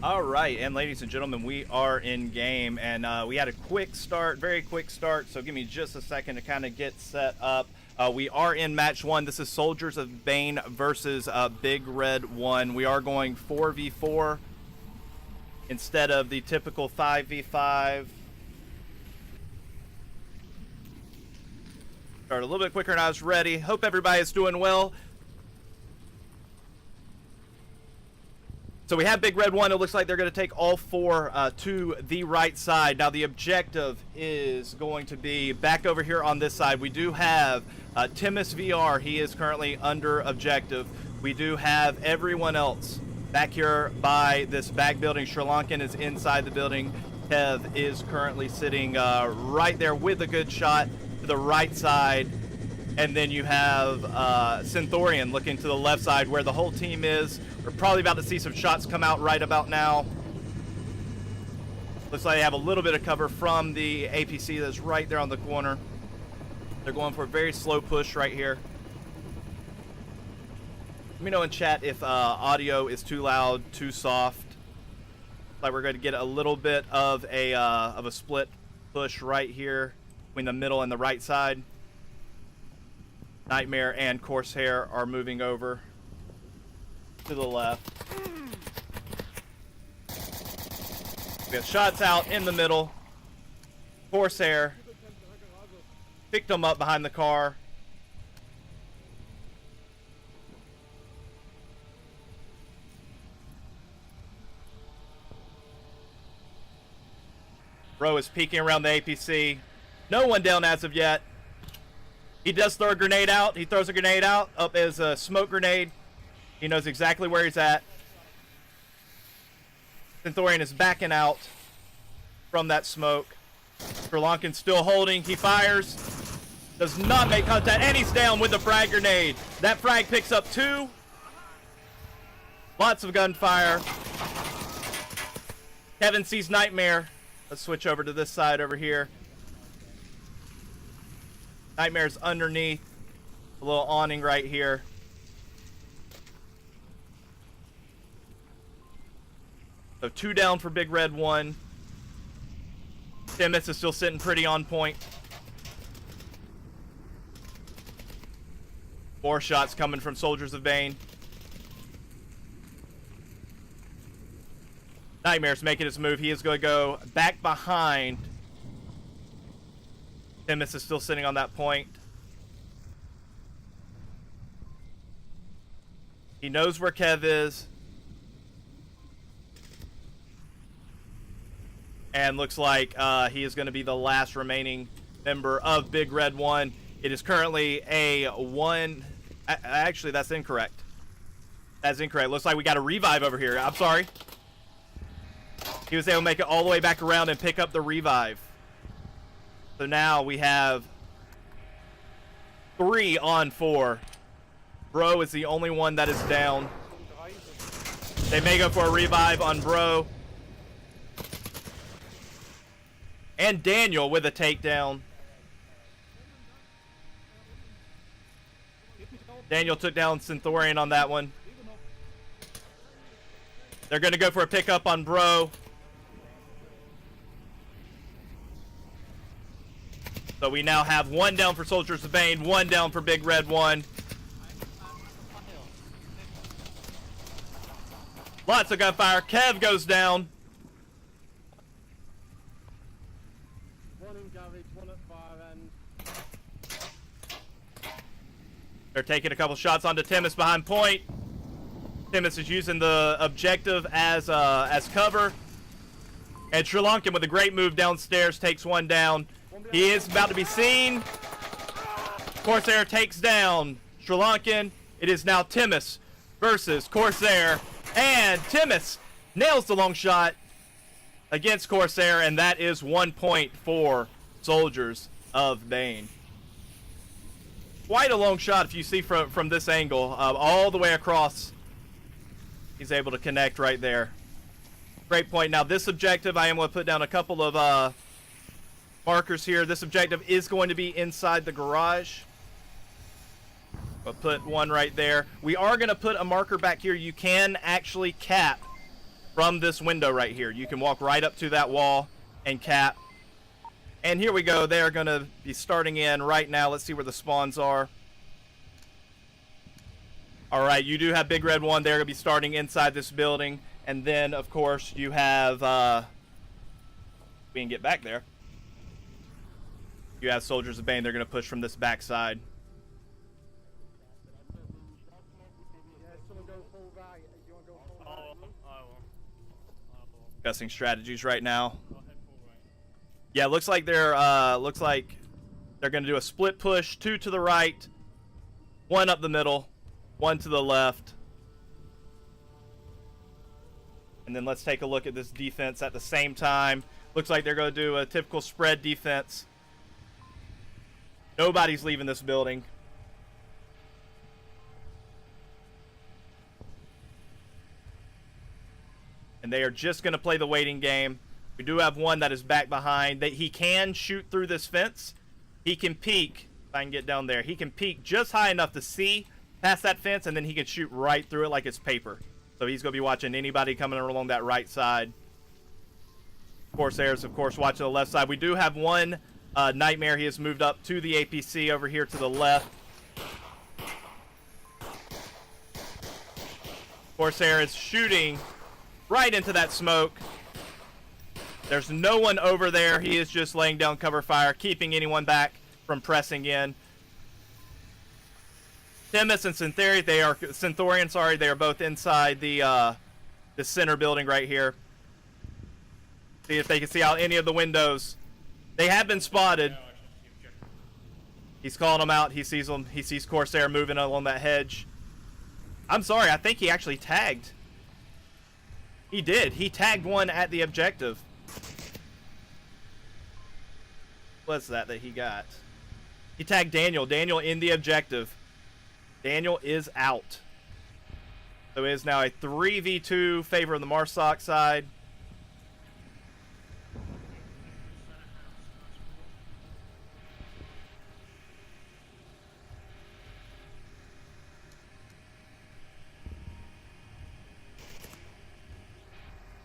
All right, and ladies and gentlemen, we are in game, and we had a quick start, very quick start, so give me just a second to kind of get set up. We are in match one. This is Soldiers of Bane versus Big Red 1. We are going 4v4 instead of the typical 5v5. Start a little bit quicker than I was ready. Hope everybody is doing well. So we have Big Red 1. It looks like they're going to take all four to the right side. Now the objective is going to be back over here on this side. We do have Timus VR. He is currently under objective. We do have everyone else back here by this back building. Sri Lankan is inside the building. Kev is currently sitting right there with a good shot to the right side. And then you have Synthorian looking to the left side where the whole team is. We're probably about to see some shots come out right about now. Looks like they have a little bit of cover from the APC that's right there on the corner. They're going for a very slow push right here. Let me know in chat if audio is too loud, too soft. Like we're going to get a little bit of a split push right here between the middle and the right side. Nightmare and Corsair are moving over to the left. We have shots out in the middle. Corsair picked them up behind the car. Bro is peeking around the APC. No one down as of yet. He does throw a grenade out. He throws a grenade out. Up as a smoke grenade. He knows exactly where he's at. Synthorian is backing out from that smoke. Sri Lankan still holding. He fires. Does not make contact. And he's down with the frag grenade. That frag picks up two. Lots of gunfire. Kevin sees Nightmare. Let's switch over to this side over here. Nightmare's underneath a little awning right here. So 2 down for Big Red 1. Timus is still sitting pretty on point. 4 shots coming from Soldiers of Bane. Nightmare's making his move. He is going to go back behind. Timus is still sitting on that point. He knows where Kev is. And looks like he is going to be the last remaining member of Big Red 1. It is currently a 1... Actually, that's incorrect. That's incorrect. Looks like we got a revive over here. I'm sorry. He was able to make it all the way back around and pick up the revive. So now we have 3 on 4. Bro is the only one that is down. They may go for a revive on Bro. And Daniel with a takedown. Daniel took down Synthorian on that one. They're going to go for a pickup on Bro. So we now have 1 down for Soldiers of Bane, 1 down for Big Red 1. Lots of gunfire. Kev goes down. 1 in garage, 1 at far end. They're taking a couple shots onto Timus behind point. Timus is using the objective as cover. And Sri Lankan with a great move downstairs takes 1 down. He is about to be seen. Corsair takes down Sri Lankan. It is now Timus versus Corsair. And Timus nails the long shot against Corsair. And that is 1 point for Soldiers of Bane. Quite a long shot if you see from this angle. All the way across. He's able to connect right there. Great point. Now this objective, I am going to put down a couple of markers here. This objective is going to be inside the garage. I'll put one right there. We are going to put a marker back here. You can actually cap from this window right here. You can walk right up to that wall and cap. And here we go. They're going to be starting in right now. Let's see where the spawns are. All right, you do have Big Red 1. They're going to be starting inside this building. And then, of course, you have... we can get back there. You have Soldiers of Bane. They're going to push from this backside. Discussing strategies right now. Yeah, looks like they're going to do a split push, 2 to the right, 1 up the middle, 1 to the left. And then let's take a look at this defense at the same time. Looks like they're going to do a typical spread defense. Nobody's leaving this building. And they are just going to play the waiting game. We do have one that is back behind. He can shoot through this fence. He can peek. If I can get down there. He can peek just high enough to see past that fence, and then he can shoot right through it like it's paper. So he's going to be watching anybody coming along that right side. Corsairs, of course, watching the left side. We do have one Nightmare. He has moved up to the APC over here to the left. Corsair is shooting right into that smoke. There's no one over there. He is just laying down cover fire, keeping anyone back from pressing in. Timus and Centaurian, they are both inside the center building right here. See if they can see out any of the windows. They have been spotted. He's calling them out. He sees them. He sees Corsair moving along that hedge. I'm sorry. I think he actually tagged. He did. He tagged one at the objective. What's that he got? He tagged Daniel. Daniel in the objective. Daniel is out. So it is now a 3v2 favor of the Marsoc side.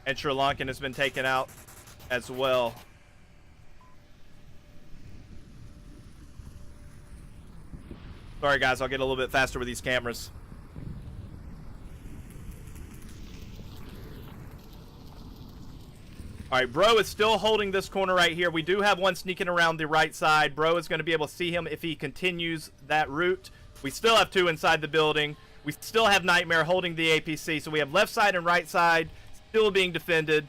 And Sri Lankan has been taken out as well. Sorry guys, I'll get a little bit faster with these cameras. Alright, Bro is still holding this corner right here. We do have one sneaking around the right side. Bro is going to be able to see him if he continues that route. We still have 2 inside the building. We still have Nightmare holding the APC. So we have left side and right side still being defended.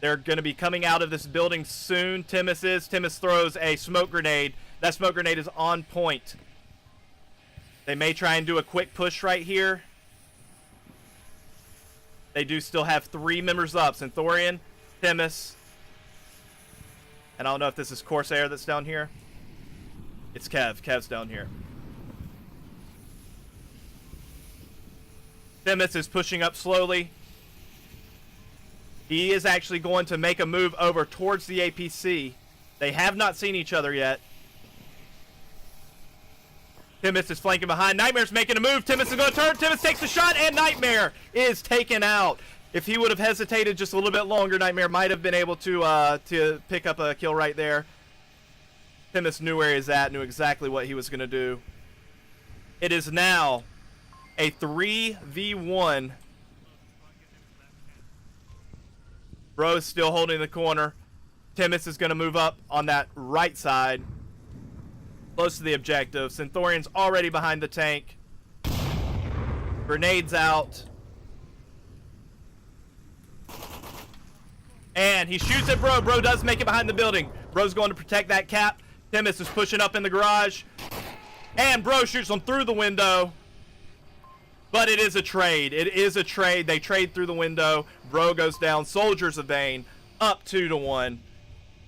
They're going to be coming out of this building soon. Timus throws a smoke grenade. That smoke grenade is on point. They may try and do a quick push right here. They do still have 3 members up. Centaurian, Timus, and I don't know if this is Corsair that's down here. It's Kev. Kev's down here. Timus is pushing up slowly. He is actually going to make a move over towards the APC. They have not seen each other yet. Timus is flanking behind. Nightmare's making a move. Timus is going to turn. Timus takes the shot, and Nightmare is taken out. If he would have hesitated just a little bit longer, Nightmare might have been able to pick up a kill right there. Timus knew where he was at, knew exactly what he was going to do. It is now a 3v1. Bro is still holding the corner. Timus is going to move up on that right side, close to the objective. Centaurian's already behind the tank. Grenades out. And he shoots at Bro. Bro does make it behind the building. Bro's going to protect that cap. Timus is pushing up in the garage. And Bro shoots him through the window. But it is a trade. It is a trade. They trade through the window. Bro goes down. Soldiers of Bane up 2-1. I'm going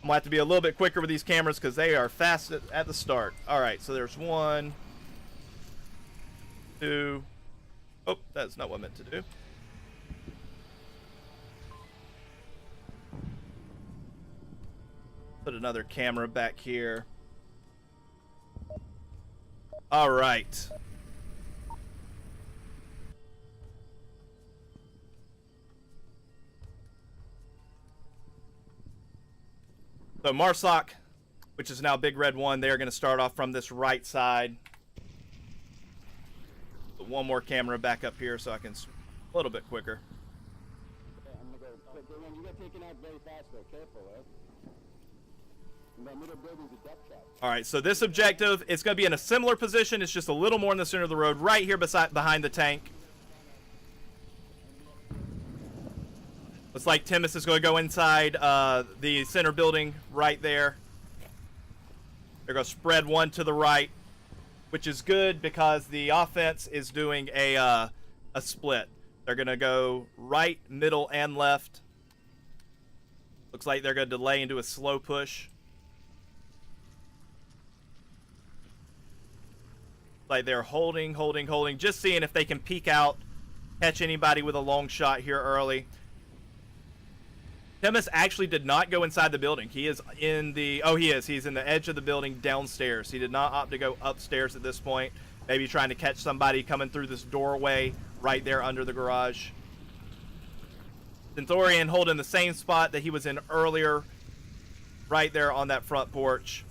to have to be a little bit quicker with these cameras because they are fast at the start. All right, so there's 1, 2. Oh, that's not what I meant to do. Put another camera back here. All right. So Marsoc, which is now Big Red 1, they're going to start off from this right side. Put one more camera back up here so I can a little bit quicker. Yeah, I'm gonna go quick. You got taken out very fast though. Careful, right? And that middle building's a depth trap. All right, so this objective, it's going to be in a similar position. It's just a little more in the center of the road, right here behind the tank. Looks like Timus is going to go inside the center building right there. They're going to spread one to the right, which is good because the offense is doing a split. They're going to go right, middle, and left. Looks like they're going to delay into a slow push. Like they're holding, just seeing if they can peek out, catch anybody with a long shot here early. Timus actually did not go inside the building. He is in the, he's in the edge of the building downstairs. He did not opt to go upstairs at this point. Maybe trying to catch somebody coming through this doorway right there under the garage. Synthorian holding the same spot that he was in earlier, right there on that front porch.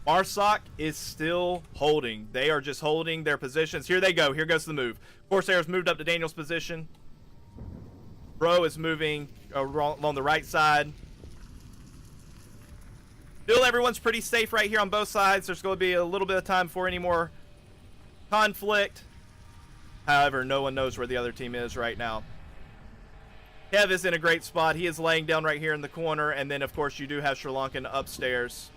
Marsoc is still holding. They are just holding their positions. Here they go. Here goes the move. Corsair's moved up to Daniel's position. Bro is moving along the right side. Still, everyone's pretty safe right here on both sides. There's going to be a little bit of time for any more conflict. However, no one knows where the other team is right now. Kev is in a great spot. He is laying down right here in the corner. And then, of course, you do have Sri Lankan upstairs.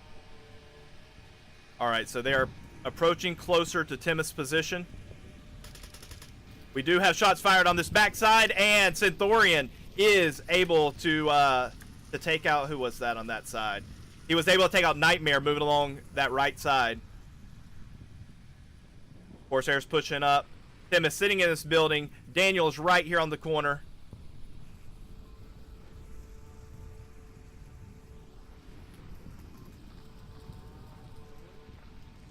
All right, so they are approaching closer to Timus' position. We do have shots fired on this backside, and Synthorian is able to take out, who was that on that side? He was able to take out Nightmare moving along that right side. Corsair's pushing up. Timus sitting in this building. Daniel's right here on the corner.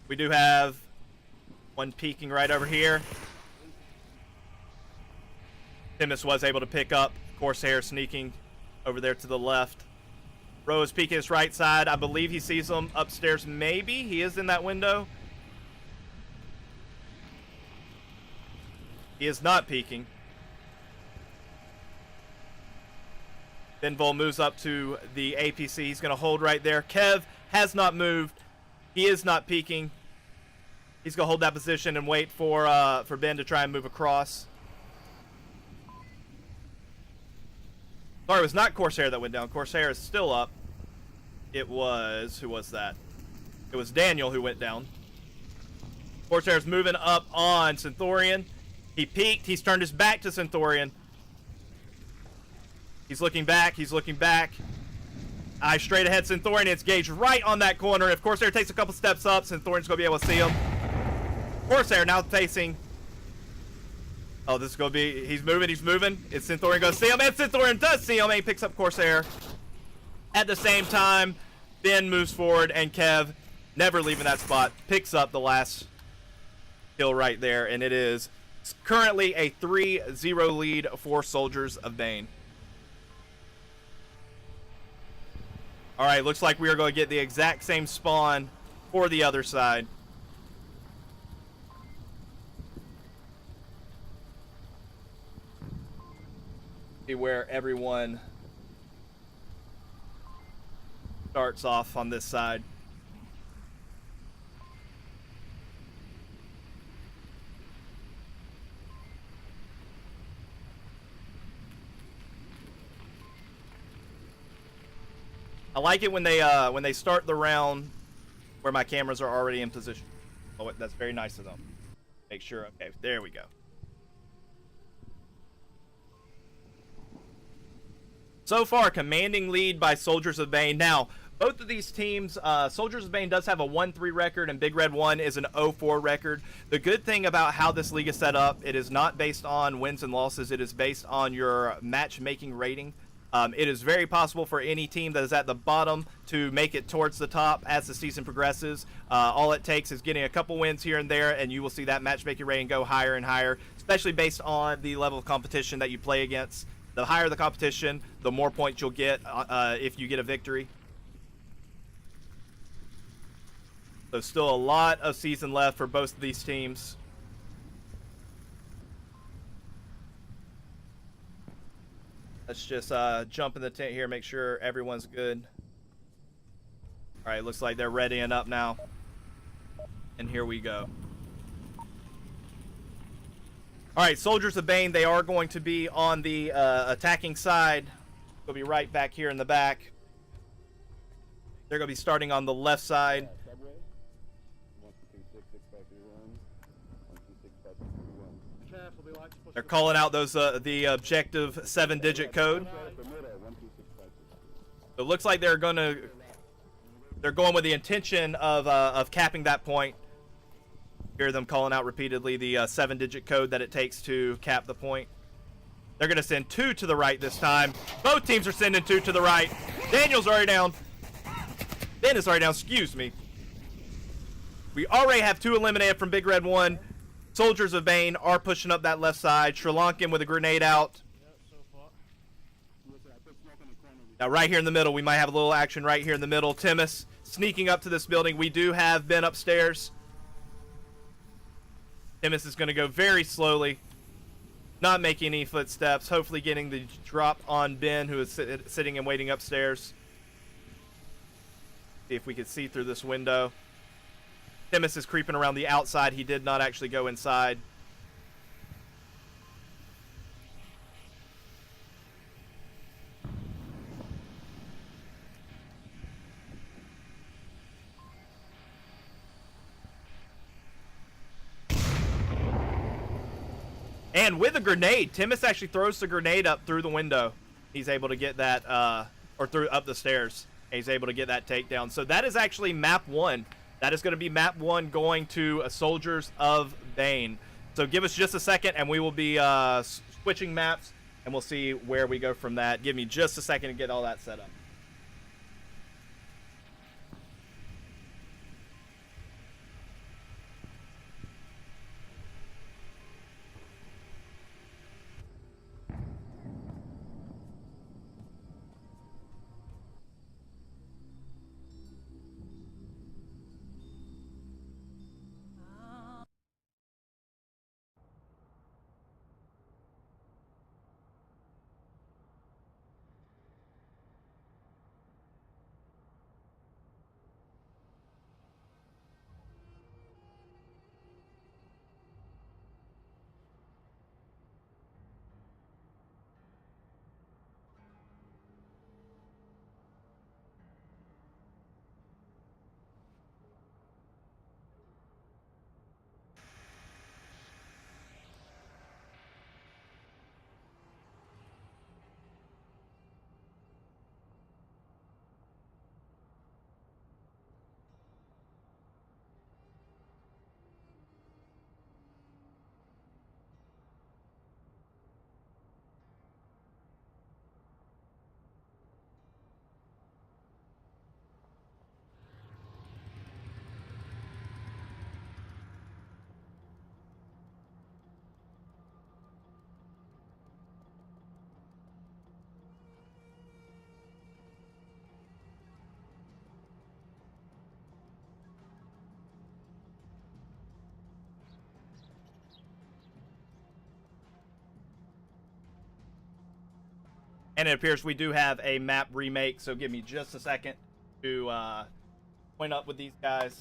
We do have one peeking right over here. Timus was able to pick up Corsair sneaking over there to the left. Bro is peeking his right side. I believe he sees him upstairs. Maybe he is in that window. He is not peeking. Benvol moves up to the APC. He's going to hold right there. Kev has not moved. He is not peeking. He's going to hold that position and wait for Ben to try and move across. Sorry, it was not Corsair that went down. Corsair is still up. It was... Who was that? It was Daniel who went down. Corsair's moving up on Synthorian. He peeked. He's turned his back to Synthorian. He's looking back. He's looking back. Eye straight ahead. Synthorian. It's gauged right on that corner. If Corsair takes a couple steps up, Synthorian's going to be able to see him. Corsair now facing... Oh, this is going to be... He's moving. He's moving. Is Synthorian going to see him? And Synthorian does see him. And he picks up Corsair. At the same time, Ben moves forward. And Kev, never leaving that spot, picks up the last kill right there. And it is currently a 3-0 lead for Soldiers of Bane. All right, looks like we are going to get the exact same spawn for the other side. See where everyone starts off on this side. I like it when they start the round where my cameras are already in position. Oh, that's very nice of them. Make sure. Okay, there we go. So far, commanding lead by Soldiers of Bane. Now, both of these teams, Soldiers of Bane does have a 1-3 record, and Big Red 1 is an 0-4 record. The good thing about how this league is set up, it is not based on wins and losses. It is based on your matchmaking rating. It is very possible for any team that is at the bottom to make it towards the top as the season progresses. All it takes is getting a couple wins here and there, and you will see that matchmaking rating go higher and higher, especially based on the level of competition that you play against. The higher the competition, the more points you'll get if you get a victory. So still a lot of season left for both of these teams. Let's just jump in the tent here, make sure everyone's good. All right, looks like they're readying up now. And here we go. All right, Soldiers of Bane, they are going to be on the attacking side. They'll be right back here in the back. They're going to be starting on the left side. Subway. 12266531. 126531. Careful, they like to push They're the- calling out those the objective 7-digit code. Bermuda 126561. It looks like they're going with the intention of capping that point. Hear them calling out repeatedly the 7-digit code that it takes to cap the point. They're going to send 2 to the right this time. Both teams are sending 2 to the right. Daniel's already down. Ben is already down, excuse me. We already have 2 eliminated from Big Red 1. Soldiers of Bane are pushing up that left side. Sri Lankan with a grenade out. Yeah, so far. Now right here in the middle, we might have a little action right here in the middle. Timus sneaking up to this building. We do have Ben upstairs. Timus is going to go very slowly, not making any footsteps, hopefully getting the drop on Ben, who is sitting and waiting upstairs. See if we can see through this window. Timus is creeping around the outside. He did not actually go inside. And with a grenade, Timus actually throws the grenade up through the window. He's able to get that, or through up the stairs. He's able to get that takedown. So that is actually map 1. That is going to be map 1 going to Soldiers of Bane. So give us just a second, and we will be switching maps, and we'll see where we go from that. Give me just a second to get all that set up. And it appears we do have a map remake, so give me just a second to point up with these guys.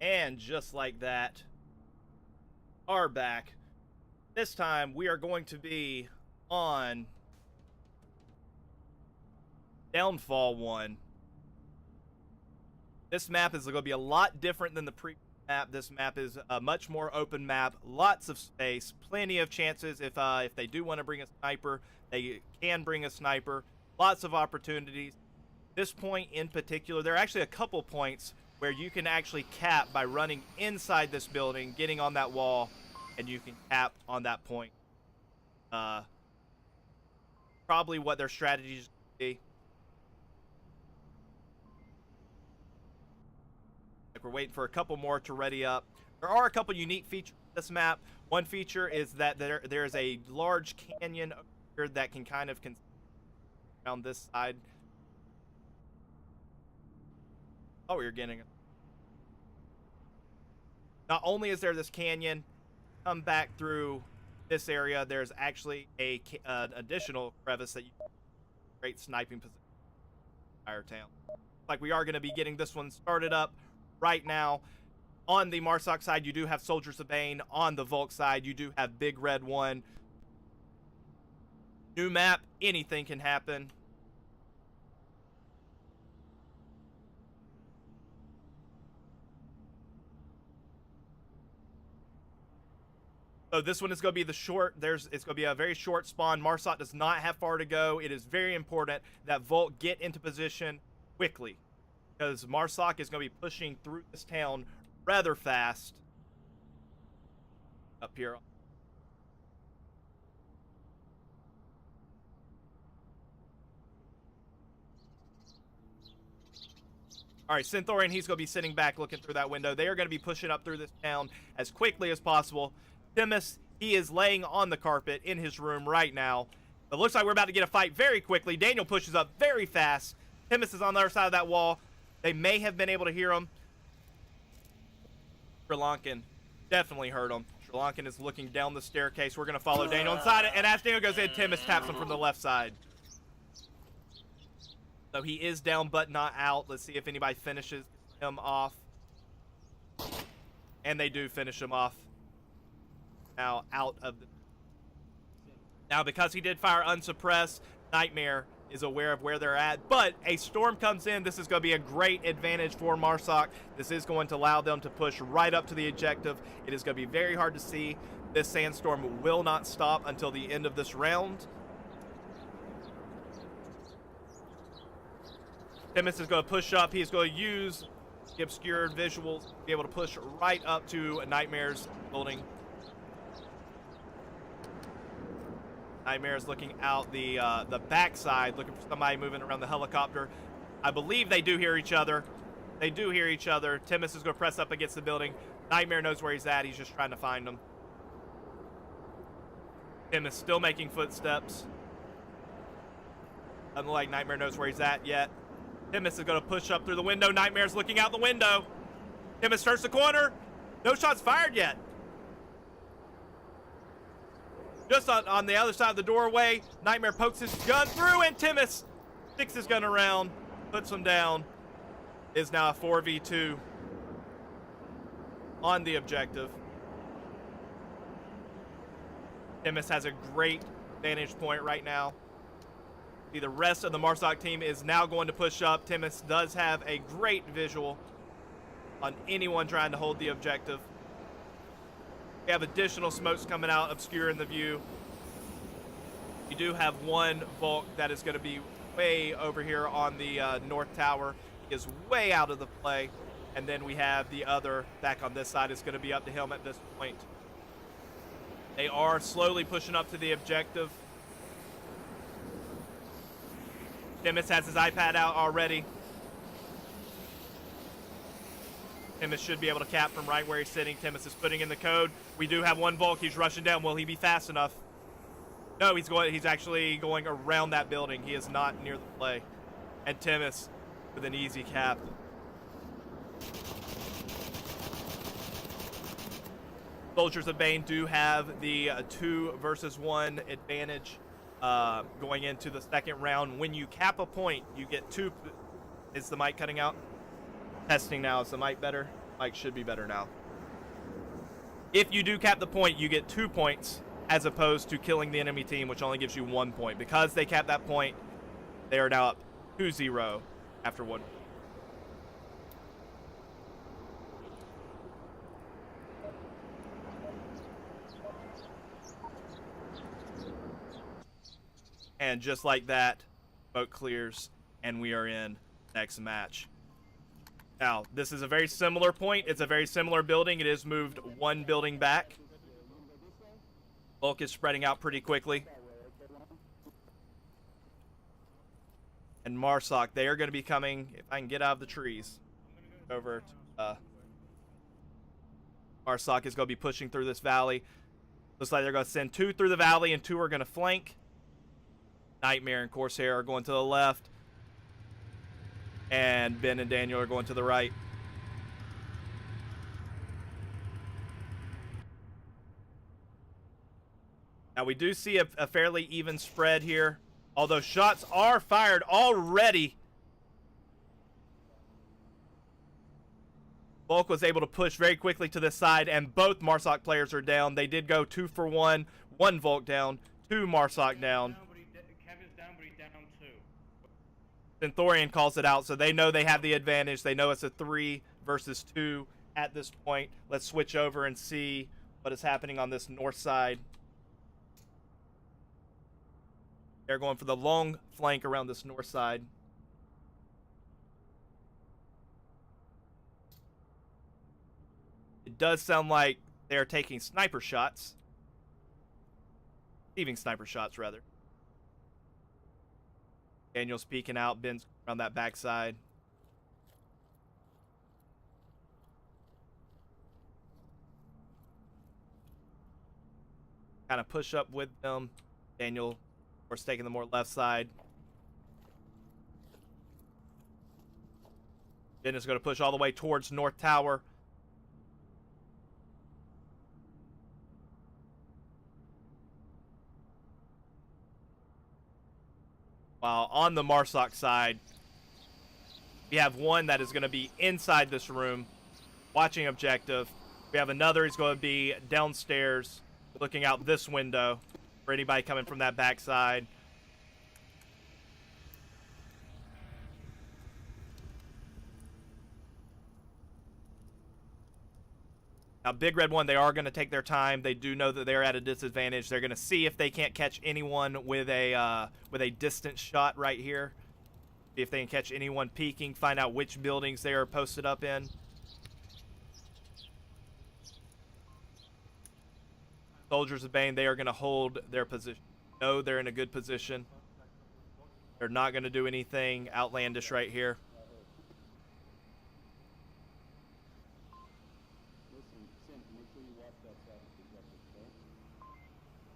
And just like that, are back. This time we are going to be on Downfall 1. This map is going to be a lot different than the previous map. This map is a much more open map, lots of space, plenty of chances if they do want to bring a sniper, they can bring a sniper, lots of opportunities. This point in particular, there are actually a couple points where you can actually cap by running inside this building, getting on that wall, and you can cap on that point. Probably what their strategy is going to be. Like, we're waiting for a couple more to ready up. There are a couple unique features of this map. One feature is that there is a large canyon over here that can kind of around this side. Oh, you're getting it. Not only is there this canyon, come back through this area, there's actually an additional crevice that you great sniping position in the entire town. Like, we are going to be getting this one started up right now. On the MARSOC side, you do have Soldiers of Bane. On the Volk side, you do have Big Red 1. New map, anything can happen. So this one is going to be the short. It's going to be a very short spawn. MARSOC does not have far to go. It is very important that Volk get into position quickly, because MARSOC is going to be pushing through this town rather fast. Up here. All right, Synthorian, he's going to be sitting back looking through that window. They are going to be pushing up through this town as quickly as possible. Timus, he is laying on the carpet in his room right now. It looks like we're about to get a fight very quickly. Daniel pushes up very fast. Timus is on the other side of that wall. They may have been able to hear him. Sri Lankan definitely heard him. Sri Lankan is looking down the staircase. We're going to follow Daniel inside it. And as Daniel goes in, Timus taps him from the left side. So he is down but not out. Let's see if anybody finishes him off. And they do finish him off. Now out of the... Now, because he did fire unsuppressed, Nightmare is aware of where they're at. But a storm comes in. This is going to be a great advantage for MARSOC. This is going to allow them to push right up to the objective. It is going to be very hard to see. This sandstorm will not stop until the end of this round. Timus is going to push up. He's going to use the obscured visuals to be able to push right up to Nightmare's building. Nightmare is looking out the backside, looking for somebody moving around the helicopter. I believe they do hear each other. They do hear each other. Timus is going to press up against the building. Nightmare knows where he's at. He's just trying to find him. Timus still making footsteps. Doesn't look like Nightmare knows where he's at yet. Timus is going to push up through the window. Nightmare's looking out the window. Timus turns the corner. No shots fired yet. Just on the other side of the doorway, Nightmare pokes his gun through, and Timus sticks his gun around, puts him down. Is now a 4v2 on the objective. Timus has a great vantage point right now. The rest of the MARSOC team is now going to push up. Timus does have a great visual on anyone trying to hold the objective. We have additional smokes coming out, obscuring the view. You do have one Volk that is going to be way over here on the north tower. He is way out of the play. And then we have the other back on this side. It's going to be up to him at this point. They are slowly pushing up to the objective. Timus has his iPad out already. Timus should be able to cap from right where he's sitting. Timus is putting in the code. We do have one Volk. He's rushing down. Will he be fast enough? No, he's actually going around that building. He is not near the play. And Timus with an easy cap. Soldiers of Bane do have the 2 versus 1 advantage going into the second round. When you cap a point, you get 2. Is the mic cutting out? Testing now. Is the mic better? Mike should be better now. If you do cap the point, you get 2 points as opposed to killing the enemy team, which only gives you 1 point. Because they capped that point, they are now up 2-0 after 1. And just like that, smoke clears, and we are in next match. Now, this is a very similar point. It's a very similar building. It is moved 1 building back. Bulk is spreading out pretty quickly. And Marsoc, they are going to be coming, if I can get out of the trees, over to Marsoc is going to be pushing through this valley. Looks like they're going to send 2 through the valley and 2 are going to flank. Nightmare and Corsair are going to the left. And Ben and Daniel are going to the right. Now we do see a fairly even spread here. Although shots are fired already. Volk was able to push very quickly to this side, and both Marsoc players are down. They did go 2 for 1. 1 Volk down, 2 Marsoc down. Kevin's down, but he's down 2. Synthorian calls it out, so they know they have the advantage. They know it's a 3 versus 2 at this point. Let's switch over and see what is happening on this north side. They're going for the long flank around this north side. It does sound like they're taking sniper shots. Receiving sniper shots, rather. Daniel's peeking out. Ben's around that backside. Kind of push up with them. Daniel, of course, taking the more left side. Ben is going to push all the way towards North Tower. While on the Marsoc side, we have one that is going to be inside this room, watching objective. We have another who's going to be downstairs, looking out this window for anybody coming from that backside. Now, Big Red One, they are going to take their time. They do know that they're at a disadvantage. They're going to see if they can't catch anyone with a distance shot right here. See if they can catch anyone peeking. Find out which buildings they are posted up in. Soldiers of Bane, they are going to hold their position. No, they're in a good position. They're not going to do anything outlandish right here.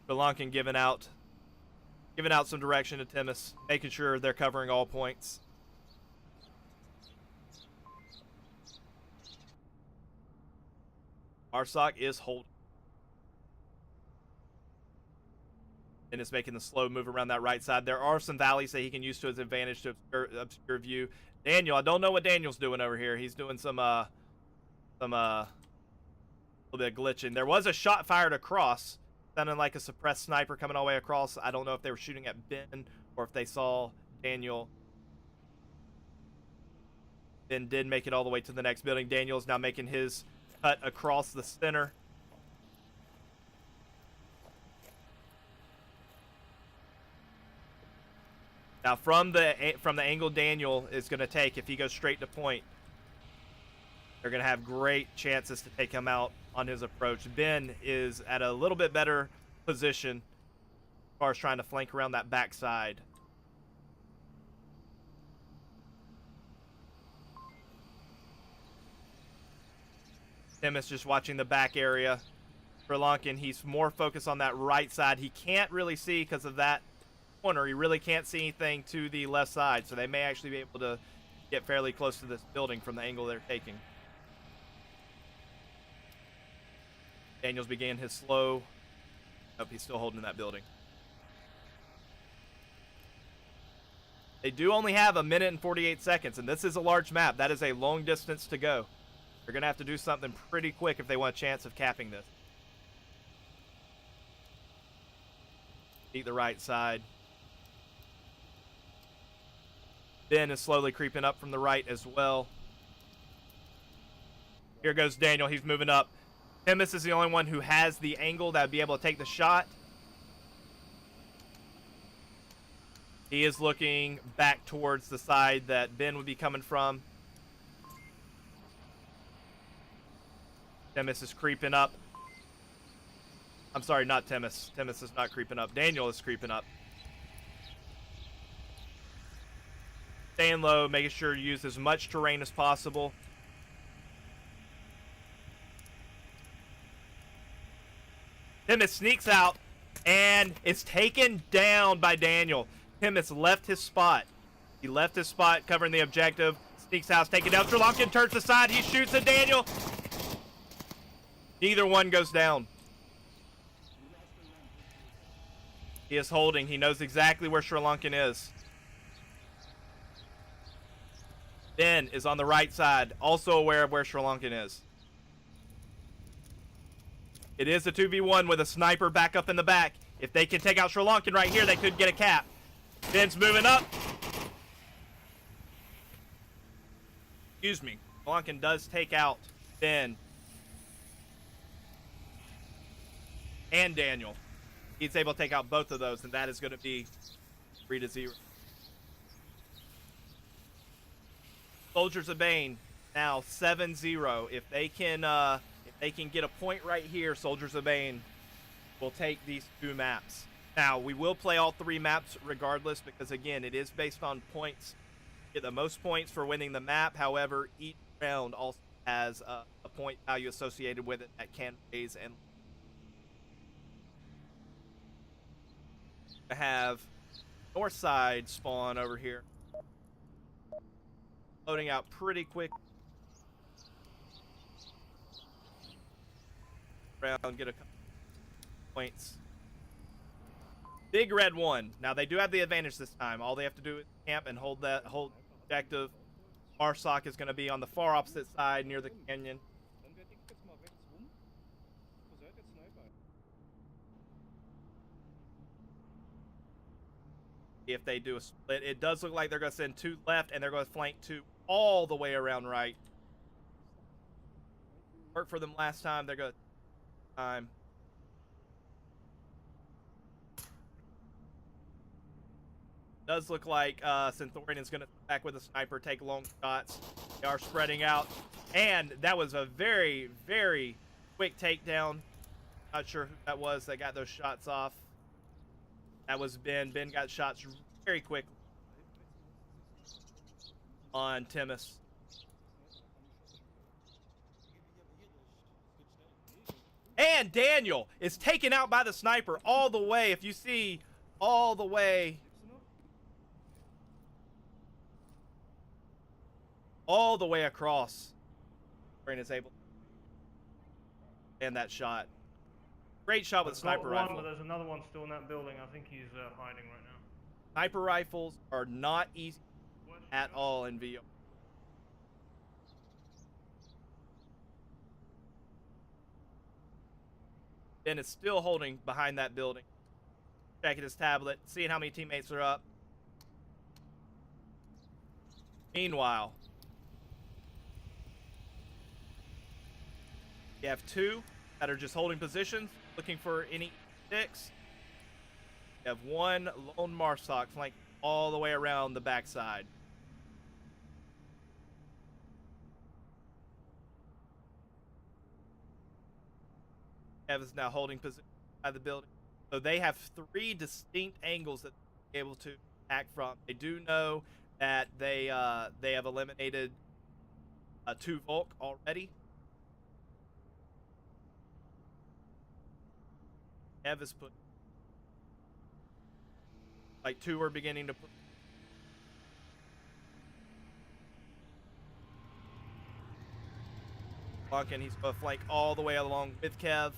Belankin giving out some direction to Timus, making sure they're covering all points. Marsoc is holding. And is making the slow move around that right side. There are some valleys that he can use to his advantage to obscure view. Daniel, I don't know what Daniel's doing over here. He's doing some little bit of glitching. There was a shot fired across. Sounding like a suppressed sniper coming all the way across. I don't know if they were shooting at Ben or if they saw Daniel. Ben did make it all the way to the next building. Daniel's now making his cut across the center. Now from the angle Daniel is going to take, if he goes straight to point, they're going to have great chances to take him out on his approach. Ben is at a little bit better position as far as trying to flank around that backside. Tim is just watching the back area. For Lankin, he's more focused on that right side. He can't really see because of that corner. He really can't see anything to the left side, so they may actually be able to get fairly close to this building from the angle they're taking. Daniels began his slow. Oh, he's still holding that building. They do only have 1 minute and 48 seconds, and this is a large map. That is a long distance to go. They're going to have to do something pretty quick if they want a chance of capping this. Eat the right side. Ben is slowly creeping up from the right as well. Here goes Daniel. He's moving up. Timus is the only one who has the angle that would be able to take the shot. He is looking back towards the side that Ben would be coming from. Timus is creeping up. I'm sorry, not Timus. Timus is not creeping up. Daniel is creeping up. Staying low, making sure to use as much terrain as possible. Timus sneaks out and is taken down by Daniel. Timus left his spot. He left his spot covering the objective. Sneaks out, taken down. Sri Lankan turns aside. He shoots at Daniel. Neither one goes down. He is holding. He knows exactly where Sri Lankan is. Ben is on the right side, also aware of where Sri Lankan is. It is a 2v1 with a sniper back up in the back. If they can take out Sri Lankan right here, they could get a cap. Ben's moving up. Excuse me. Sri Lankan does take out Ben and Daniel. He's able to take out both of those, and that is going to be 3-0. Soldiers of Bane now 7-0. If they can get a point right here, Soldiers of Bane will take these 2 maps. Now, we will play all 3 maps regardless because, again, it is based on points. Get the most points for winning the map. However, each round also has a point value associated with it that can raise and have north side spawn over here. Loading out pretty quick. Round, get a couple points. Big red one. Now they do have the advantage this time. All they have to do is camp and hold objective. Marsoc is going to be on the far opposite side near the canyon. If they do a split, it does look like they're going to send 2 left and they're going to flank 2 all the way around right. Worked for them last time. They're going to time. Does look like Synthorian is going to come back with a sniper, take long shots. They are spreading out. And that was a very, very quick takedown. Not sure who that was that got those shots off. That was Ben. Ben got shots very quickly on Timus. And Daniel is taken out by the sniper all the way. If you see, all the way across. Brain is able to end that shot. Great shot with a sniper rifle. But there's another one still in that building. I think he's hiding right now. Sniper rifles are not easy at all in VR. Ben is still holding behind that building. Checking his tablet, seeing how many teammates are up. Meanwhile, you have 2 that are just holding positions, looking for any sticks. You have 1 lone Marsoc flank all the way around the backside. Kev is now holding position by the building. So they have 3 distinct angles that they're able to attack from. They do know that they have eliminated 2 Volk already. Kev is put like 2 are beginning to put. Lunkin, he's going to flank all the way along with Kev.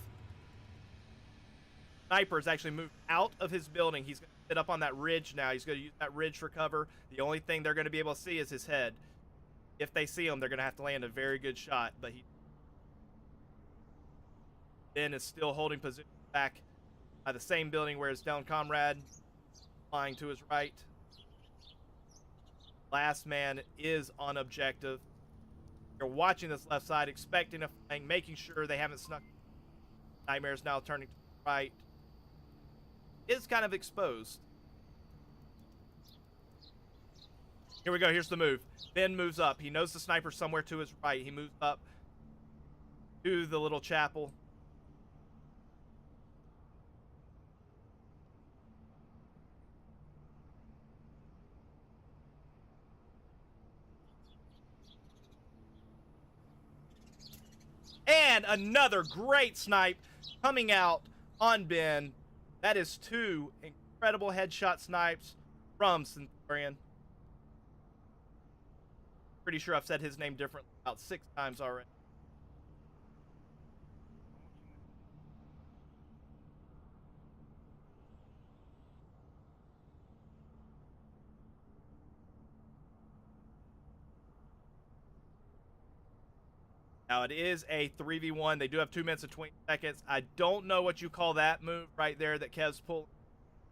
Sniper's actually moved out of his building. He's going to sit up on that ridge now. He's going to use that ridge for cover. The only thing they're going to be able to see is his head. if they see him, they're going to have to land a very good shot. But Ben is still holding position back by the same building where his down comrade, flying to his right. Last man is on objective. You're watching this left side, expecting a flank, making sure they haven't snuck. Nightmare's now turning to the right. Is kind of exposed. Here we go. Here's the move. Ben moves up. He knows the sniper's somewhere to his right. He moves up to the little chapel. And another great snipe coming out on Ben. That is 2 incredible headshot snipes from Centurion. Pretty sure I've said his name differently about 6 times already. Now, it is a 3v1. They do have 2 minutes and 20 seconds. I don't know what you call that move right there that Kev's pulled.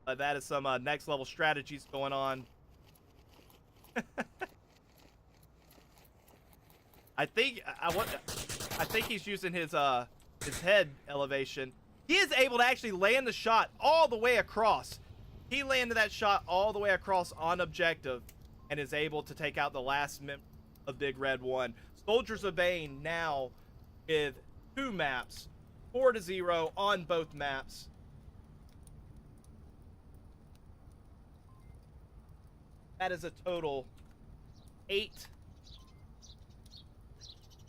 That is some next level strategies going on. I think he's using his head elevation. He is able to actually land the shot all the way across. He landed that shot all the way across on objective and is able to take out the last member of Big Red 1. Soldiers of Bane now with 2 maps, 4-0 on both maps. That is a total 8.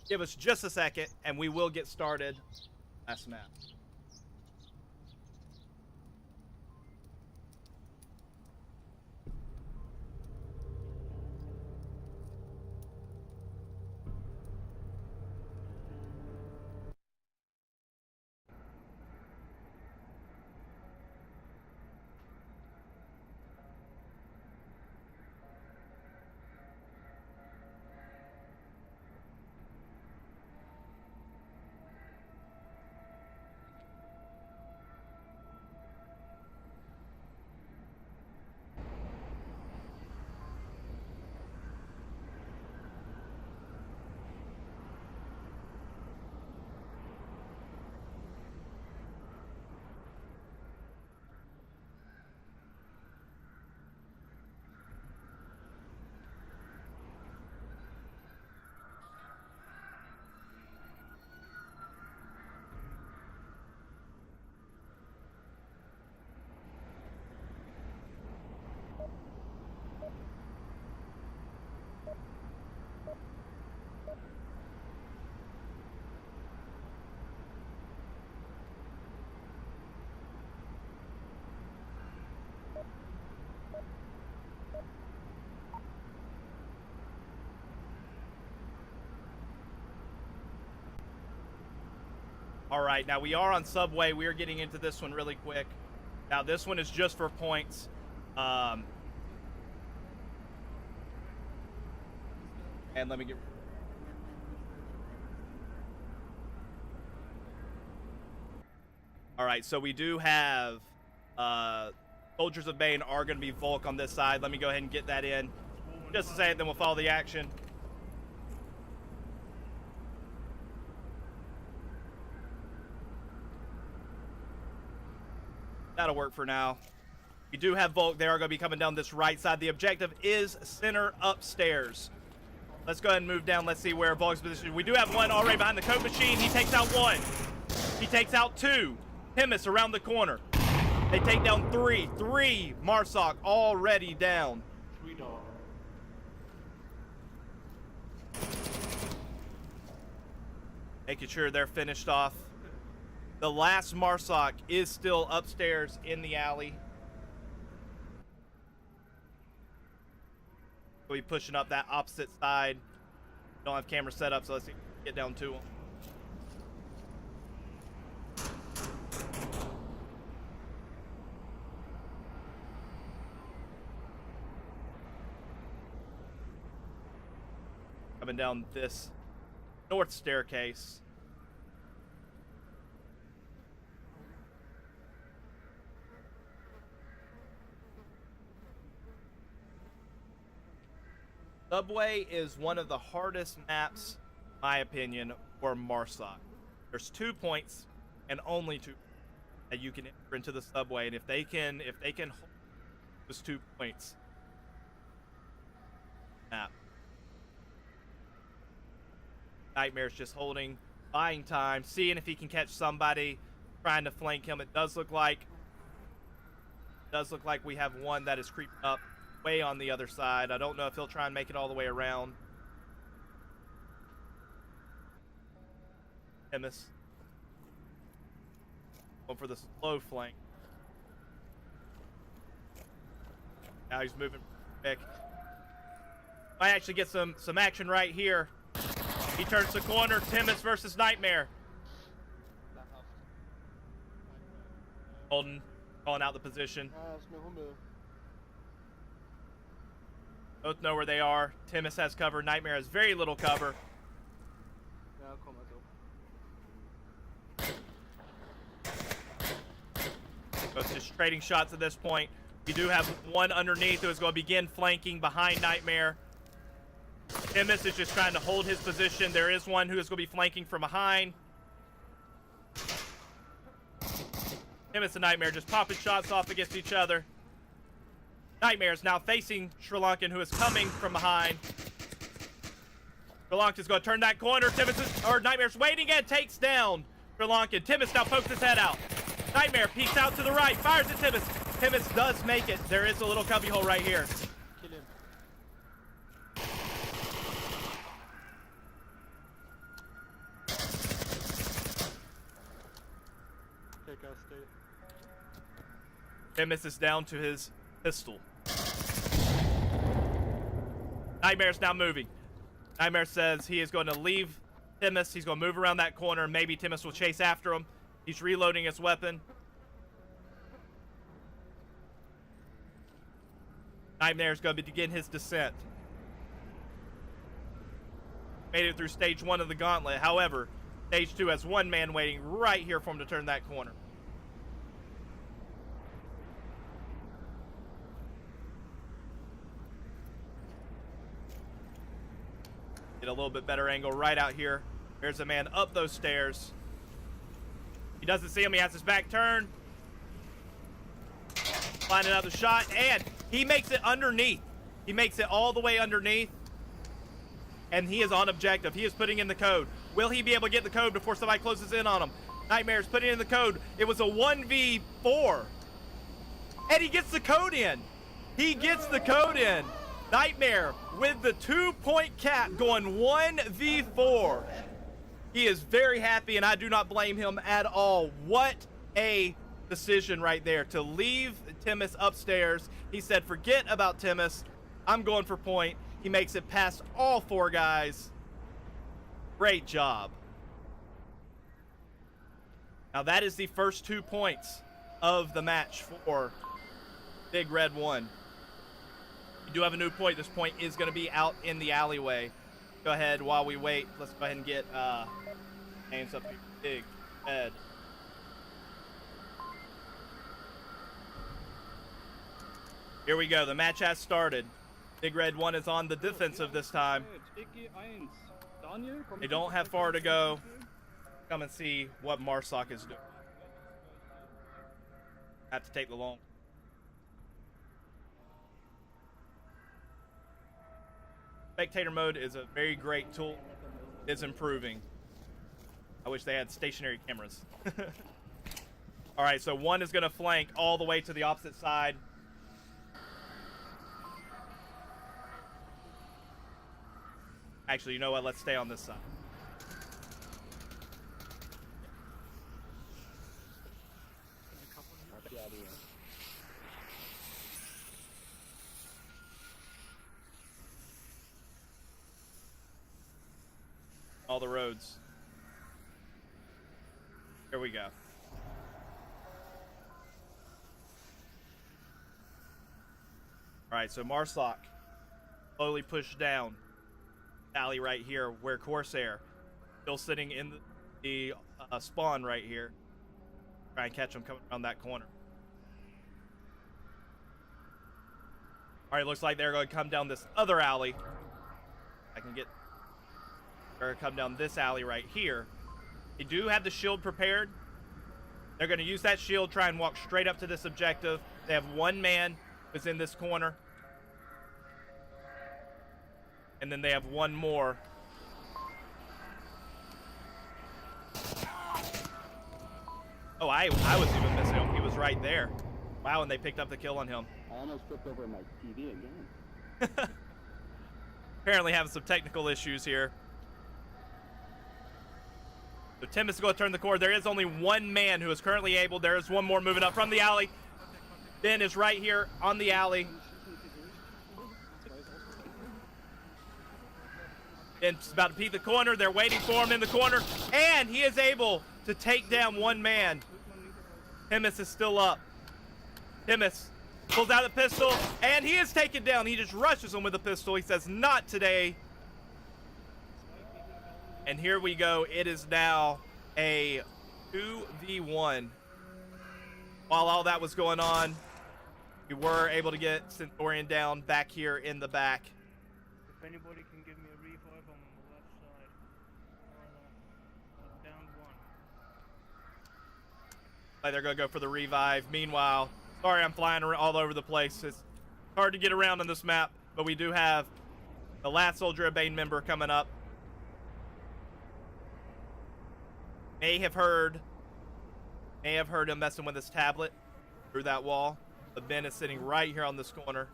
Give us just a second and we will get started. Last map. All right, now we are on Subway. We are getting into this one really quick. Now this one is just for points. And let me get... All right, so we do have Soldiers of Bane are going to be Volk on this side. Let me go ahead and get that in. Just to say it, then we'll follow the action. That'll work for now. We do have Volk. They are going to be coming down this right side. The objective is center upstairs. Let's go ahead and move down. Let's see where Volk's position. We do have one already behind the coat machine. He takes out 1. He takes out 2. Timus around the corner. They take down 3. 3. Marsoc already down. Making sure they're finished off. The last Marsoc is still upstairs in the alley. We'll be pushing up that opposite side. Don't have camera set up, so let's get down to him. coming down this north staircase. Subway is one of the hardest maps, in my opinion, for MARSOC. There's 2 points and only 2 that you can enter into the subway, and if they can hold those 2 points, map. Nightmare's just holding, buying time, seeing if he can catch somebody trying to flank him. It does look like we have one that is creeping up way on the other side. I don't know if he'll try and make it all the way around. Timus going for the slow flank. Now he's moving quick. Might actually get some action right here. He turns the corner. Timus versus Nightmare. Holden calling out the position. Both know where they are. Timus has cover. Nightmare has very little cover. Both just trading shots at this point. We do have one underneath who is going to begin flanking behind Nightmare. Timus is just trying to hold his position. There is one who is going to be flanking from behind. Timus and Nightmare just popping shots off against each other. Nightmare is now facing Sri Lankan, who is coming from behind. Sri Lankan's going to turn that corner. Nightmare's waiting and takes down Sri Lankan. Timus now pokes his head out. Nightmare peeks out to the right, fires at Timus. Timus does make it. There is a little cubby hole right here. Kill him. Take out state. Timus is down to his pistol. Nightmare's now moving. Nightmare says he is going to leave Timus. He's going to move around that corner. Maybe Timus will chase after him. He's reloading his weapon. Nightmare's going to begin his descent. Made it through stage 1 of the gauntlet. However, stage 2 has one man waiting right here for him to turn that corner. Get a little bit better angle right out here. There's a man up those stairs. He doesn't see him. He has his back turned. Finding out the shot, and he makes it underneath. He makes it all the way underneath, and he is on objective. He is putting in the code. Will he be able to get the code before somebody closes in on him? Nightmare's putting in the code. It was a 1v4, and he gets the code in. He gets the code in. Nightmare with the 2-point cap going 1v4. He is very happy, and I do not blame him at all. What a decision right there to leave Timus upstairs. He said, forget about Timus. I'm going for point. He makes it past all 4 guys. Great job. Now that is the first 2 points of the match for Big Red 1. You do have a new point. This point is going to be out in the alleyway. Go ahead while we wait. Let's go ahead and get names up here. Big Red. Here we go. The match has started. Big Red 1 is on the defensive this time. They don't have far to go. Come and see what MARSOC is doing. Have to take the long. Spectator mode is a very great tool. It's improving. I wish they had stationary cameras. All right, so one is going to flank all the way to the opposite side. Actually, you know what? Let's stay on this side. All the roads. Here we go. All right, so MARSOC slowly pushed down. alley right here where Corsair still sitting in the spawn right here. Try and catch him coming around that corner. All right, looks like they're going to come down this other alley. I can get. They're going to come down this alley right here. They do have the shield prepared. They're going to use that shield, try and walk straight up to this objective. They have one man who's in this corner. And then they have one more. Oh, I was even missing him. He was right there. Wow, and they picked up the kill on him. I almost tripped over my TV again. Apparently having some technical issues here. So Tim is going to turn the corner. There is only one man who is currently able. There is one more moving up from the alley. Ben is right here on the alley. Ben's about to peek the corner. They're waiting for him in the corner. And he is able to take down one man. Timus is still up. Timus pulls out the pistol, and he is taken down. He just rushes him with a pistol. He says, "Not today." And here we go. It is now a 2v1. While all that was going on, we were able to get Centaurian down back here in the back. If anybody can give me a revive, I'm on the left side. I'm down one. They're going to go for the revive. Meanwhile, sorry I'm flying all over the place. It's hard to get around on this map, but we do have the last Soldier of Bane member coming up. May have heard him messing with his tablet through that wall. But Ben is sitting right here on this corner.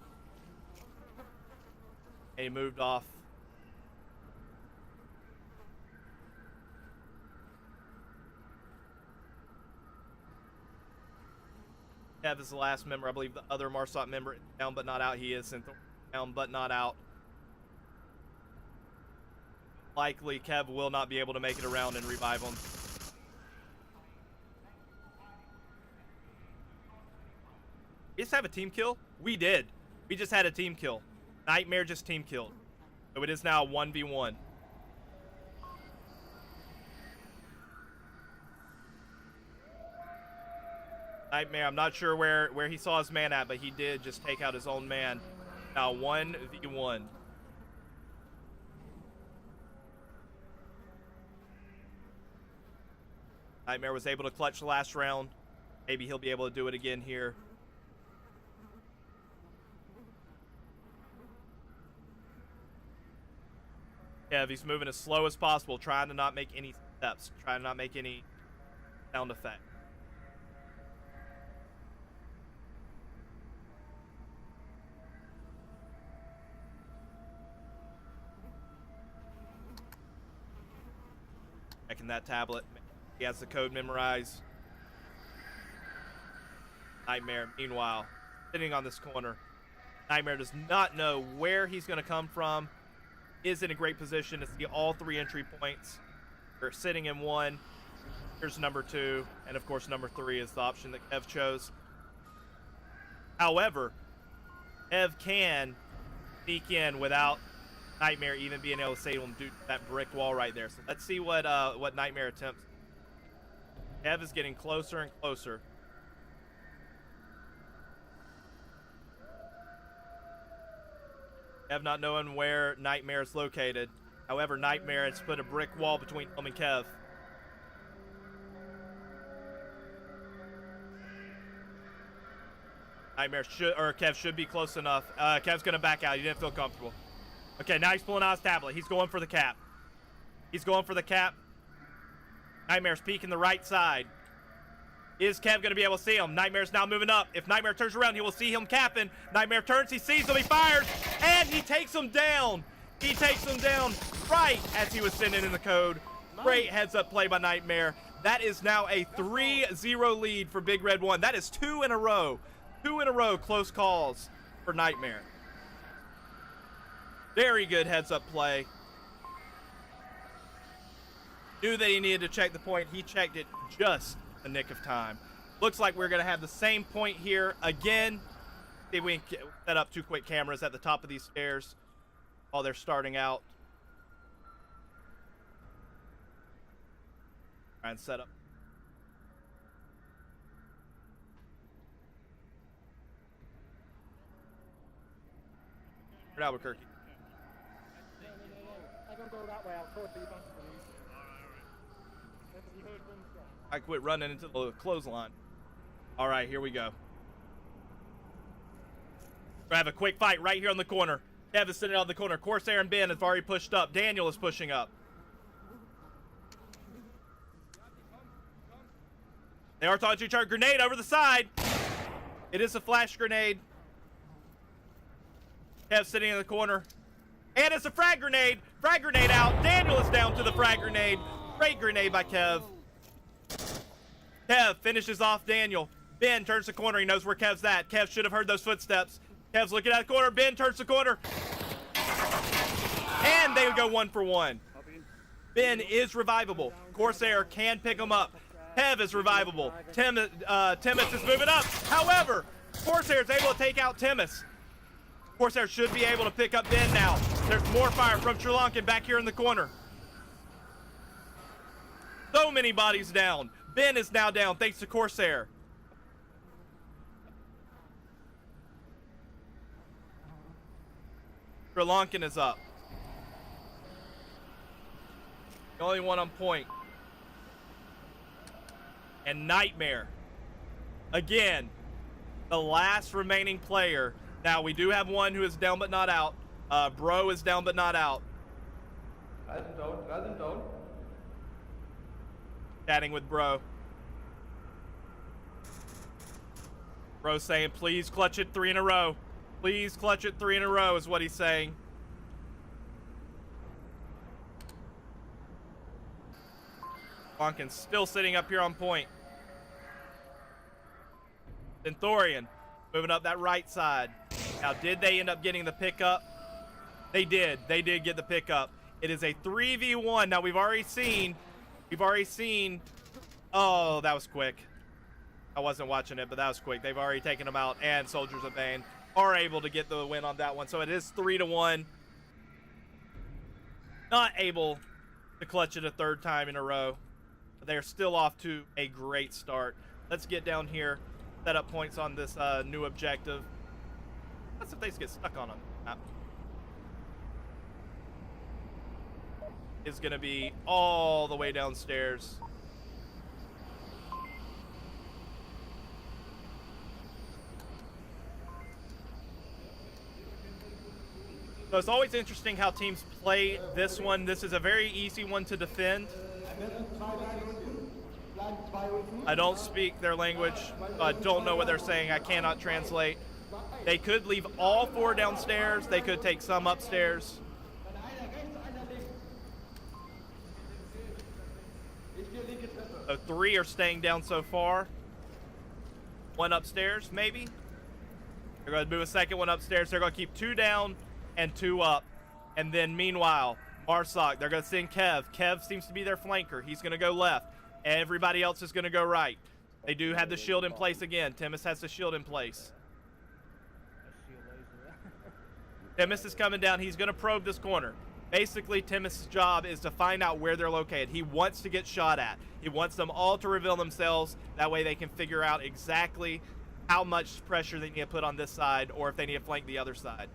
And he moved off. Kev is the last member. I believe the other Marsot member is down but not out. He is down but not out. Likely Kev will not be able to make it around and revive him. We just have a team kill? We did. We just had a team kill. Nightmare just team killed. So it is now 1v1. Nightmare, I'm not sure where he saw his man at, but he did just take out his own man. Now 1v1. Nightmare was able to clutch the last round. Maybe he'll be able to do it again here. Yeah, he's moving as slow as possible, trying to not make any steps, trying to not make any sound effect. Checking that tablet. He has the code memorized. Nightmare, meanwhile, sitting on this corner. Nightmare does not know where he's going to come from. Is in a great position to see all three entry points. We're sitting in one. Here's number 2. And of course, number 3 is the option that Kev chose. However, Kev can sneak in without Nightmare even being able to save him due to that brick wall right there. So let's see what Nightmare attempts. Kev is getting closer and closer. Kev not knowing where Nightmare is located. However, Nightmare has put a brick wall between him and Kev. Kev should be close enough. Kev's gonna back out. He didn't feel comfortable. Okay, now he's pulling out his tablet. He's going for the cap. He's going for the cap. Nightmare's peeking the right side. Is Kev going to be able to see him? Nightmare's now moving up. If Nightmare turns around, he will see him capping. Nightmare turns, he sees him, he fires, and he takes him down. He takes him down right as he was sending in the code. Great heads-up play by Nightmare. That is now a 3-0 lead for Big Red 1. That is 2 in a row. 2 in a row close calls for Nightmare. Very good heads-up play. Knew that he needed to check the point. He checked it just a nick of time. Looks like we're going to have the same point here again. See if we can set up 2 quick cameras at the top of these stairs while they're starting out. Try and set up. Albuquerque. No. I gotta go that way. I'll throw it to you back to the east. You heard them say. I quit running into the clothesline. All right, here we go. We have a quick fight right here on the corner. Kev is sitting on the corner. Corsair and Ben have already pushed up. Daniel is pushing up. They are talking to each other. Grenade over the side. It is a flash grenade. Kev sitting in the corner. And it's a frag grenade. Frag grenade out. Daniel is down to the frag grenade. Great grenade by Kev. Kev finishes off Daniel. Ben turns the corner. He knows where Kev's at. Kev should have heard those footsteps. Kev's looking at the corner. Ben turns the corner. And they go 1 for 1. Ben is revivable. Corsair can pick him up. Kev is revivable. Timus is moving up. However, Corsair is able to take out Timus. Corsair should be able to pick up Ben now. There's more fire from Sri Lankan back here in the corner. So many bodies down. Ben is now down thanks to Corsair. Sri Lankan is up. The only one on point. And Nightmare. Again, the last remaining player. Now, we do have one who is down but not out. Bro is down but not out. Chatting with Bro. Bro saying, please clutch it 3 in a row. Please clutch it 3 in a row is what he's saying. Bonkin's still sitting up here on point. Centaurian moving up that right side. Now, did they end up getting the pickup? They did. They did get the pickup. It is a 3v1. Now, we've already seen. Oh, that was quick. I wasn't watching it, but that was quick. They've already taken them out, and Soldiers of Bane are able to get the win on that one. So it is 3-1. Not able to clutch it a 3rd time in a row. But they're still off to a great start. Let's get down here, set up points on this new objective. That's if they get stuck on them. Is going to be all the way downstairs. So it's always interesting how teams play this one. This is a very easy one to defend. I don't speak their language. I don't know what they're saying. I cannot translate. They could leave all 4 downstairs. They could take some upstairs. So 3 are staying down so far. 1 upstairs, maybe. They're going to move a second one upstairs. They're going to keep 2 down and 2 up. And then meanwhile, Marsoc, they're going to send Kev. Kev seems to be their flanker. He's going to go left. Everybody else is going to go right. They do have the shield in place again. Timus has the shield in place. Timus is coming down. He's going to probe this corner. Basically, Timus' job is to find out where they're located. He wants to get shot at. He wants them all to reveal themselves. That way they can figure out exactly how much pressure they need to put on this side or if they need to flank the other side.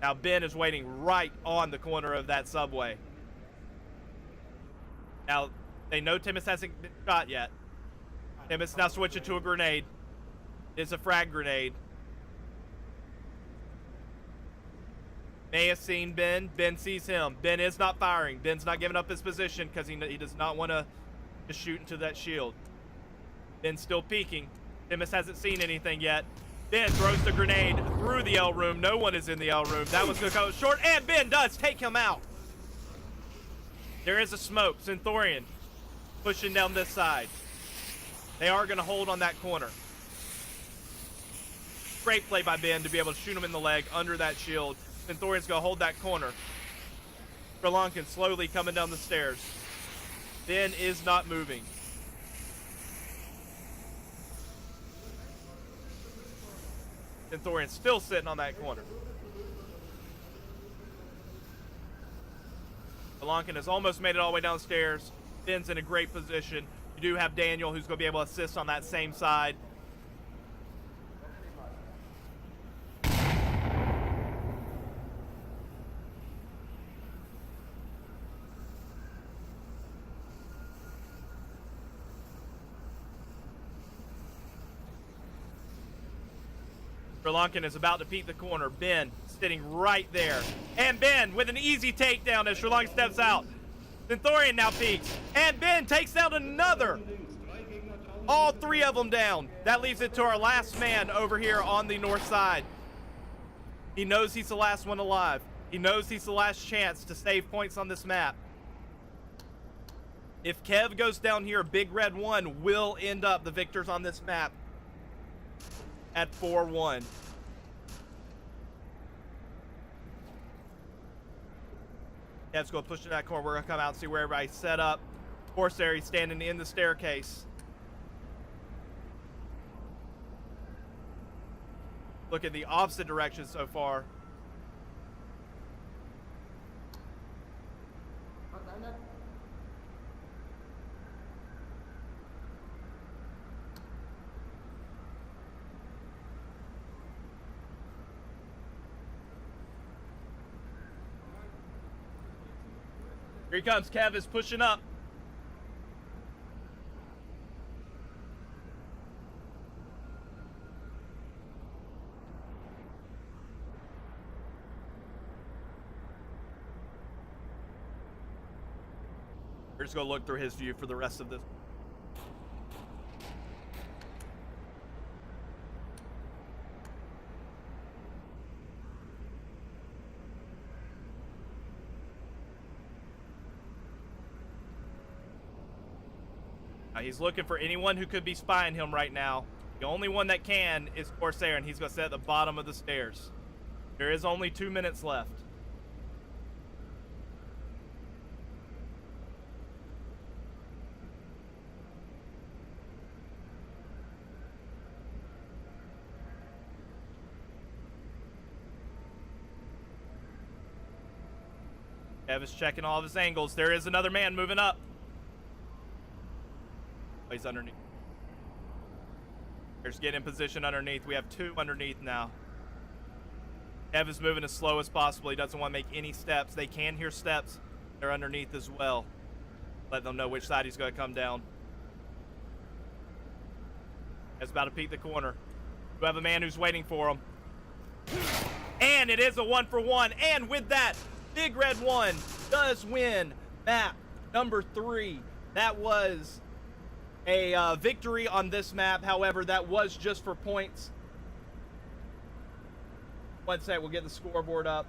Now, Ben is waiting right on the corner of that subway. Now, they know Timus hasn't been shot yet. Timus now switching to a grenade. It's a frag grenade. May have seen Ben. Ben sees him. Ben is not firing. Ben's not giving up his position because he does not want to shoot into that shield. Ben's still peeking. Timus hasn't seen anything yet. Ben throws the grenade through the L room. No one is in the L room. That was going to go short, and Ben does take him out. There is a smoke. Centaurian pushing down this side. They are going to hold on that corner. Great play by Ben to be able to shoot him in the leg under that shield. Centaurian's going to hold that corner. Sri Lankan slowly coming down the stairs. Ben is not moving. Centaurian still sitting on that corner. Sri Lankan has almost made it all the way downstairs. Ben's in a great position. You do have Daniel, who's going to be able to assist on that same side. Sri Lankan is about to peek the corner. Ben sitting right there. And Ben with an easy takedown as Sri Lanka steps out. Centaurian now peeks. And Ben takes down another. All three of them down. That leaves it to our last man over here on the north side. He knows he's the last one alive. He knows he's the last chance to save points on this map. If Kev goes down here, Big Red 1 will end up the victors on this map at 4-1. Kev's going to push to that corner. We're going to come out and see where everybody's set up. Corsair, he's standing in the staircase. Look at the opposite direction so far. Here he comes. Kev is pushing up. We're just going to look through his view for the rest of this. He's looking for anyone who could be spying him right now. The only one that can is Corsair, and he's going to sit at the bottom of the stairs. There is only 2 minutes left. Kev is checking all of his angles. There is another man moving up. He's underneath. There's getting in position underneath. We have two underneath now. Kev is moving as slow as possible. He doesn't want to make any steps. They can hear steps. They're underneath as well. Let them know which side he's going to come down. Kev's about to peek the corner. We have a man who's waiting for him. And it is a 1-for-1. And with that, Big Red 1 does win map number 3. That was a victory on this map. However, that was just for points. One sec, we'll get the scoreboard up.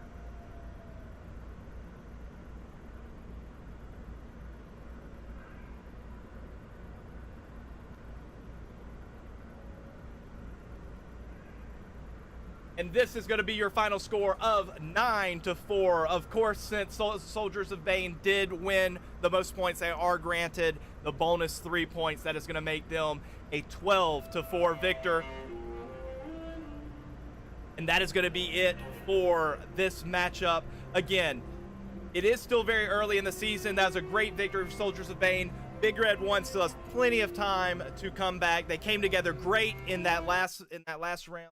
And this is going to be your final score of 9-4. Of course, since Soldiers of Bane did win the most points, they are granted the bonus 3 points. That is going to make them a 12-4 victor. And that is going to be it for this matchup. Again, it is still very early in the season. That was a great victory for Soldiers of Bane. Big Red 1 still has plenty of time to come back. They came together great in that last round.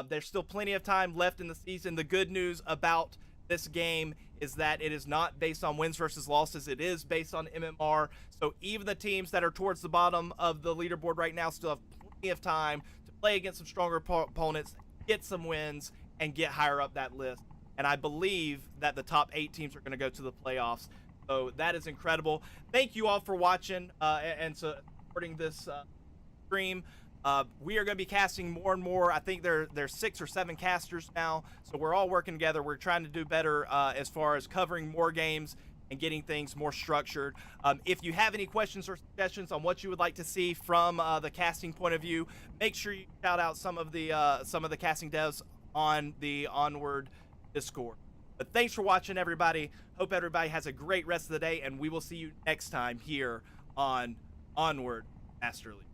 There's still plenty of time left in the season. The good news about this game is that it is not based on wins versus losses. It is based on MMR. So even the teams that are towards the bottom of the leaderboard right now still have plenty of time to play against some stronger opponents, get some wins, and get higher up that list. And I believe that the top 8 teams are going to go to the playoffs. So that is incredible. Thank you all for watching and supporting this stream. We are going to be casting more and more. I think there's 6 or 7 casters now, so we're all working together. We're trying to do better as far as covering more games and getting things more structured. If you have any questions or suggestions on what you would like to see from the casting point of view, make sure you shout out some of the casting devs on the Onward Discord. But thanks for watching, everybody. Hope everybody has a great rest of the day, and we will see you next time here on Onward Master League.